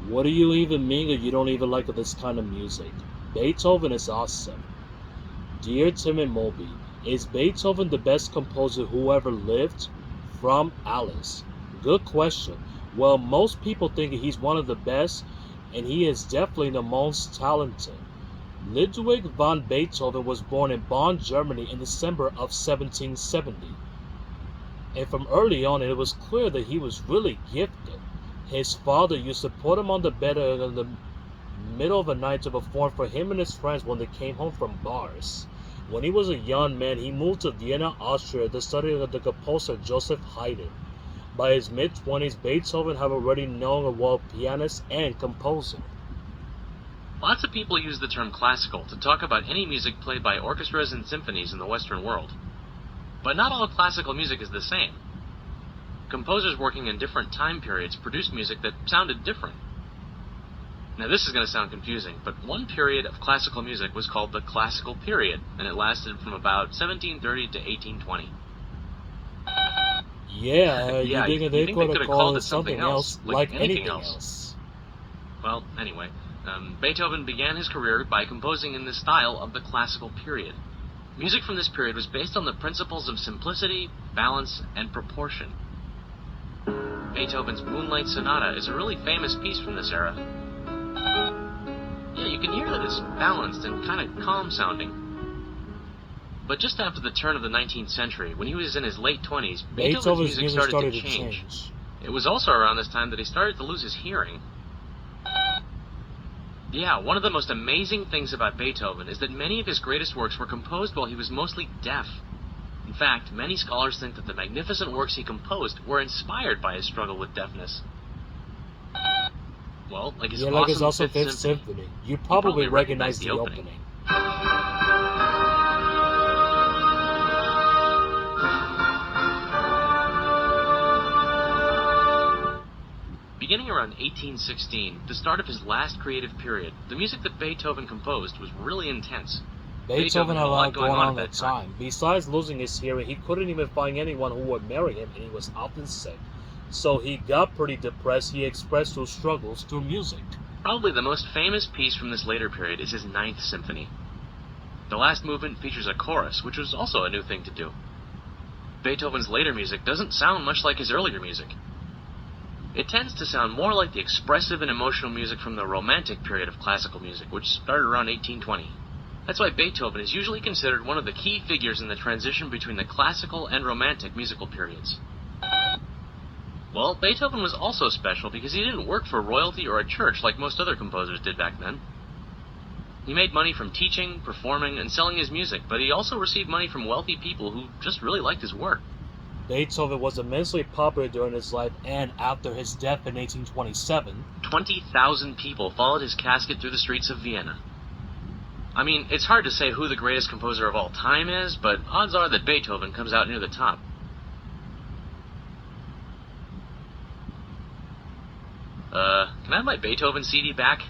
What do you even mean that you don't even like this kind of music? Beethoven is awesome. Dear Tim and Moby, is Beethoven the best composer who ever lived? From Alice. Good question. Well, most people think he's one of the best, and he is definitely the most talented. Ludwig van Beethoven was born in Bonn, Germany in December of 1770. And from early on, it was clear that he was really gifted. His father used to put him on the bed in the middle of the night to perform for him and his friends when they came home from bars. When he was a young man, he moved to Vienna, Austria to study under the composer Joseph Haydn. By his mid-20s, Beethoven had already known a world pianist and composer. Lots of people use the term classical to talk about any music played by orchestras and symphonies in the Western world. But not all classical music is the same. Composers working in different time periods produced music that sounded different. Now this is going to sound confusing, but one period of classical music was called the classical period, and it lasted from about 1730 to 1820. Yeah, Yeah, you you think think they they could could have have called called it it something else, like like anything anything else. else. Well, anyway, Beethoven began his career by composing in the style of the classical period. Music from this period was based on the principles of simplicity, balance, and proportion. Beethoven's Moonlight Sonata is a really famous piece from this era. Yeah, you can hear that it's balanced and kind of calm sounding. But just after the turn of the 19th century, when he was in his late 20s, Beethoven's music started to change. It was also around this time that he started to lose his hearing. Yeah, one of the most amazing things about Beethoven is that many of his greatest works were composed while he was mostly deaf. In fact, many scholars think that the magnificent works he composed were inspired by his struggle with deafness. Well, like his awesome Fifth Symphony. You probably recognize the opening. Beginning around 1816, the start of his last creative period, the music that Beethoven composed was really intense. Beethoven had a lot going on at the time. Besides losing his hearing, he couldn't even find anyone who would marry him, and he was often sick. So he got pretty depressed. He expressed those struggles through music. Probably the most famous piece from this later period is his Ninth Symphony. The last movement features a chorus, which was also a new thing to do. Beethoven's later music doesn't sound much like his earlier music. It tends to sound more like the expressive and emotional music from the Romantic period of classical music, which started around 1820. That's why Beethoven is usually considered one of the key figures in the transition between the classical and Romantic musical periods. Well, Beethoven was also special because he didn't work for royalty or a church like most other composers did back then. He made money from teaching, performing, and selling his music, but he also received money from wealthy people who just really liked his work. Beethoven was immensely popular during his life, and after his death in 1827, 20,000 people followed his casket through the streets of Vienna. I mean, it's hard to say who the greatest composer of all time is, but odds are that Beethoven comes out near the top. Can I have my Beethoven CD back?